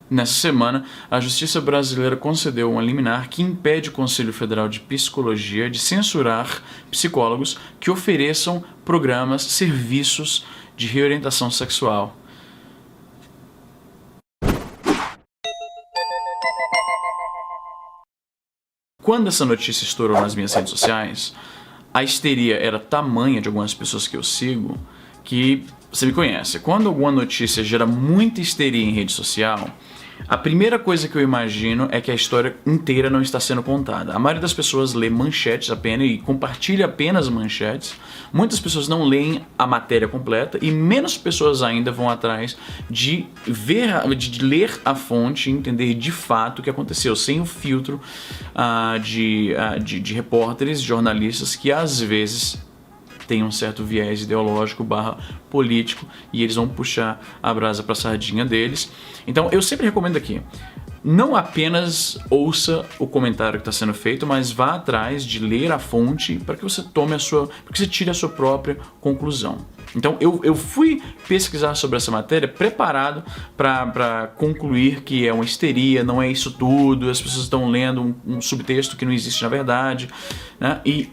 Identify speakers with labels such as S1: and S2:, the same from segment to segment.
S1: Nessa semana, a Justiça brasileira concedeu uma liminar que impede o Conselho Federal de Psicologia de censurar psicólogos que ofereçam programas, serviços de reorientação sexual. Quando essa notícia estourou nas minhas redes sociais, a histeria era tamanha de algumas pessoas que eu sigo que você me conhece. Quando alguma notícia gera muita histeria em rede social, a primeira coisa que eu imagino é que a história inteira não está sendo contada. A maioria das pessoas lê manchetes apenas e compartilha apenas manchetes. Muitas pessoas não leem a matéria completa e menos pessoas ainda vão atrás de ler a fonte e entender de fato o que aconteceu, sem o filtro de repórteres, jornalistas que às vezes tem um certo viés ideológico / político e eles vão puxar a brasa para a sardinha deles. Então eu sempre recomendo aqui, não apenas ouça o comentário que está sendo feito, mas vá atrás de ler a fonte para que você tire a sua própria conclusão. Então eu fui pesquisar sobre essa matéria preparado para concluir que é uma histeria, não é isso tudo, as pessoas estão lendo um subtexto que não existe na verdade, né? E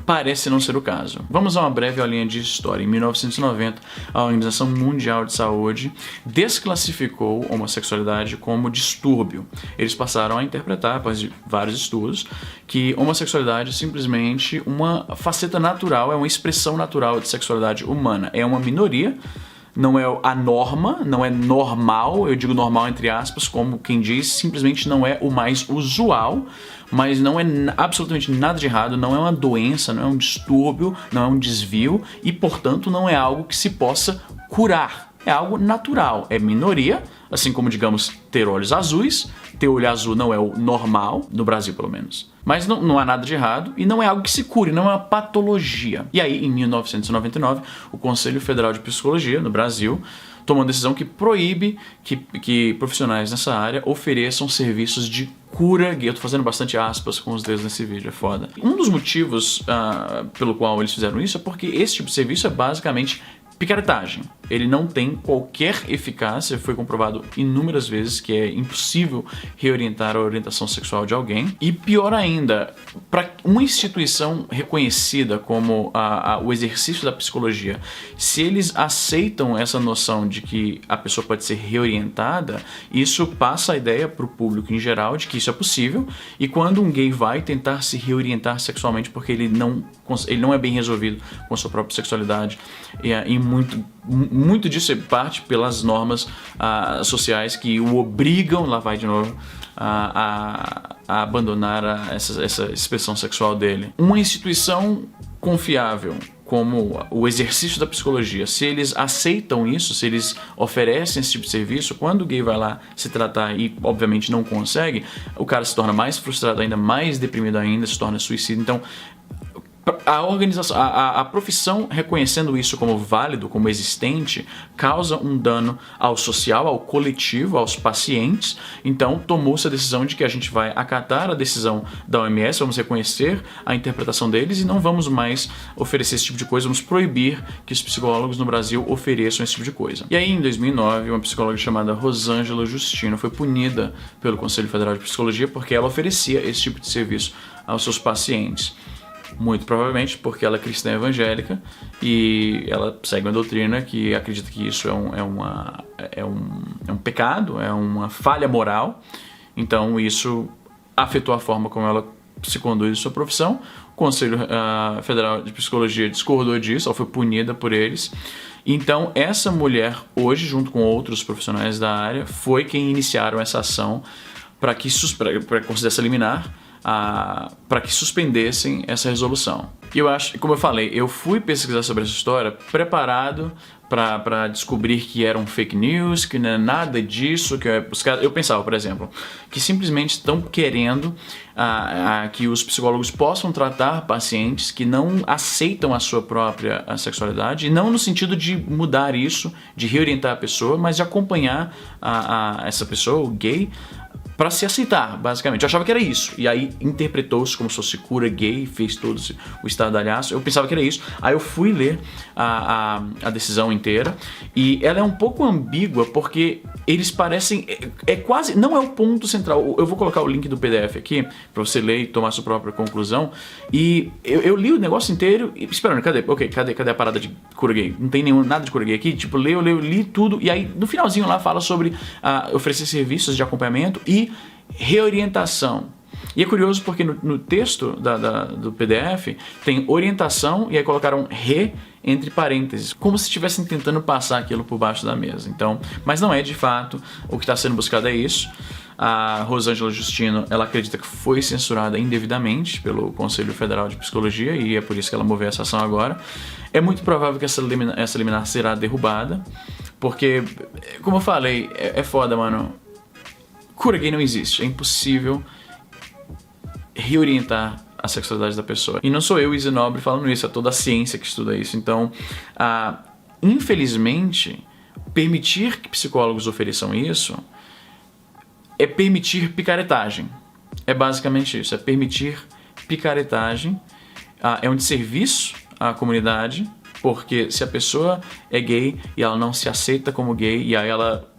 S1: parece não ser o caso. Vamos a uma breve aulinha de história. Em 1990, a Organização Mundial de Saúde desclassificou a homossexualidade como distúrbio. Eles passaram a interpretar, após vários estudos, que homossexualidade é simplesmente uma faceta natural, é uma expressão natural de sexualidade humana. É uma minoria, não é a norma, não é normal, eu digo normal entre aspas, como quem diz, simplesmente não é o mais usual, mas não é absolutamente nada de errado, não é uma doença, não é um distúrbio, não é um desvio e, portanto, não é algo que se possa curar. É algo natural, é minoria, assim como, digamos, ter olhos azuis. Ter olho azul não é o normal, no Brasil pelo menos. Mas não há nada de errado e não é algo que se cure, não é uma patologia. E aí, em 1999, o Conselho Federal de Psicologia, no Brasil, tomou uma decisão que proíbe que profissionais nessa área ofereçam serviços de cura gay. Eu tô fazendo bastante aspas com os dedos nesse vídeo, é foda. Um dos motivos pelo qual eles fizeram isso é porque esse tipo de serviço é basicamente picaretagem. Ele não tem qualquer eficácia, foi comprovado inúmeras vezes que é impossível reorientar a orientação sexual de alguém. E pior ainda, para uma instituição reconhecida como o exercício da psicologia, se eles aceitam essa noção de que a pessoa pode ser reorientada, isso passa a ideia para o público em geral de que isso é possível, e quando um gay vai tentar se reorientar sexualmente porque ele não é bem resolvido com a sua própria sexualidade, e muito disso parte pelas normas sociais que o obrigam, lá vai de novo, a abandonar essa expressão sexual dele. Uma instituição confiável como o exercício da psicologia, se eles aceitam isso, se eles oferecem esse tipo de serviço, quando o gay vai lá se tratar e obviamente não consegue, o cara se torna mais frustrado ainda, mais deprimido ainda, se torna suicida. Então a organização, a profissão reconhecendo isso como válido, como existente, causa um dano ao social, ao coletivo, aos pacientes. Então tomou-se a decisão de que a gente vai acatar a decisão da OMS, vamos reconhecer a interpretação deles e não vamos mais oferecer esse tipo de coisa, vamos proibir que os psicólogos no Brasil ofereçam esse tipo de coisa. E aí, em 2009, uma psicóloga chamada Rosângela Justino foi punida pelo Conselho Federal de Psicologia porque ela oferecia esse tipo de serviço aos seus pacientes. Muito provavelmente porque ela é cristã evangélica e ela segue uma doutrina que acredita que isso é um pecado, é uma falha moral. Então isso afetou a forma como ela se conduz em sua profissão. O Conselho Federal de Psicologia discordou disso, ela foi punida por eles. Então essa mulher hoje, junto com outros profissionais da área, foi quem iniciaram essa ação para conceder essa liminar, para que suspendessem essa resolução. E eu acho, como eu falei, eu fui pesquisar sobre essa história preparado para descobrir que era um fake news, que não é nada disso, eu pensava, por exemplo, que simplesmente estão querendo que os psicólogos possam tratar pacientes que não aceitam a sua própria sexualidade, e não no sentido de mudar isso, de reorientar a pessoa, mas de acompanhar essa pessoa, o gay, pra se aceitar, basicamente. Eu achava que era isso. E aí interpretou-se como se fosse cura gay, fez todo o estardalhaço. Eu pensava que era isso. Aí eu fui ler a decisão inteira e ela é um pouco ambígua porque eles parecem... É quase... Não é o ponto central. Eu vou colocar o link do PDF aqui pra você ler e tomar sua própria conclusão. E eu li o negócio inteiro e... Esperando, cadê? Ok, cadê a parada de cura gay? Não tem nada de cura gay aqui. Tipo, li tudo. E aí, no finalzinho lá, fala sobre oferecer serviços de acompanhamento e reorientação. E é curioso porque no texto do PDF tem orientação e aí colocaram entre parênteses, como se estivessem tentando passar aquilo por baixo da mesa. Então, mas não é de fato, o que está sendo buscado é isso. A Rosângela Justino, ela acredita que foi censurada indevidamente pelo Conselho Federal de Psicologia e é por isso que ela moveu essa ação agora. É muito provável que essa liminar será derrubada, porque, como eu falei, é foda, mano. Cura gay não existe, é impossível reorientar a sexualidade da pessoa. E não sou eu, Izzy Nobre, falando isso, é toda a ciência que estuda isso. Então, infelizmente, permitir que psicólogos ofereçam isso é permitir picaretagem. É basicamente isso, é permitir picaretagem. É um desserviço à comunidade, porque se a pessoa é gay e ela não se aceita como gay, e aí ela,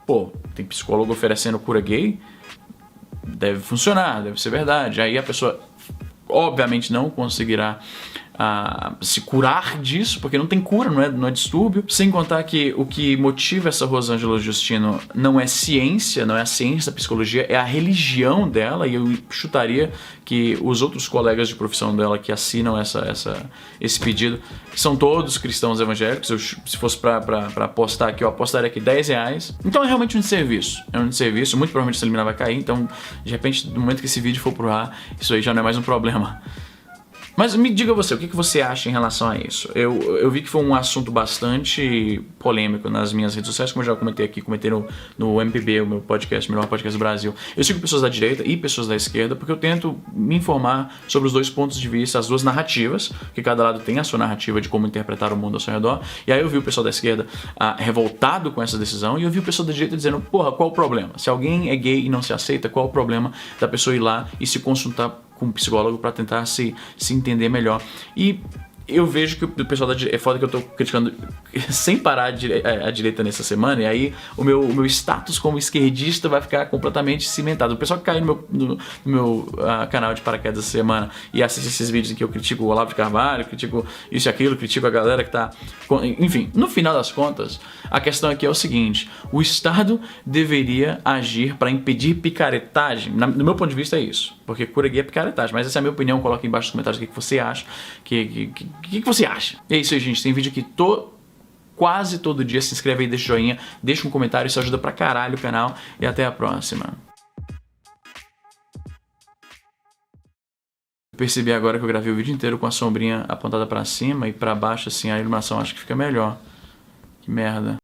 S1: tem psicólogo oferecendo cura gay, deve funcionar, deve ser verdade. Aí a pessoa obviamente não conseguirá se curar disso, porque não tem cura, não é distúrbio. Sem contar que o que motiva essa Rosângela Justino não é ciência, não é a ciência da psicologia, é a religião dela, e eu chutaria que os outros colegas de profissão dela que assinam esse pedido são todos cristãos evangélicos. Se fosse para apostar aqui, eu apostaria aqui R$10. Então é realmente um desserviço. É um desserviço, muito provavelmente essa liminar vai cair, então de repente, no momento que esse vídeo for pro ar, isso aí já não é mais um problema. Mas me diga você, o que você acha em relação a isso? Eu vi que foi um assunto bastante polêmico nas minhas redes sociais, como eu já comentei aqui, comentei no MPB, o meu podcast, o melhor podcast do Brasil. Eu sigo pessoas da direita e pessoas da esquerda, porque eu tento me informar sobre os dois pontos de vista, as duas narrativas, que cada lado tem a sua narrativa de como interpretar o mundo ao seu redor. E aí eu vi o pessoal da esquerda revoltado com essa decisão, e eu vi o pessoal da direita dizendo, qual o problema? Se alguém é gay e não se aceita, qual o problema da pessoa ir lá e se consultar com um psicólogo para tentar se entender melhor? E eu vejo que o pessoal da direita... É foda que eu tô criticando sem parar a direita nessa semana, e aí o meu status como esquerdista vai ficar completamente cimentado. O pessoal que cai no meu canal de paraquedas essa semana e assiste esses vídeos em que eu critico o Olavo de Carvalho, critico isso e aquilo, critico a galera que tá... Enfim, no final das contas, a questão aqui é o seguinte: o Estado deveria agir para impedir picaretagem. No meu ponto de vista é isso, porque cura gay é picaretagem, mas essa é a minha opinião. Coloque embaixo nos comentários o que você acha, o que você acha? E é isso aí, gente. Tem vídeo aqui quase todo dia. Se inscreve aí, deixa o joinha, deixa um comentário, isso ajuda pra caralho o canal. E até a próxima. Eu percebi agora que eu gravei o vídeo inteiro com a sombrinha apontada pra cima e pra baixo, assim, a iluminação acho que fica melhor. Que merda.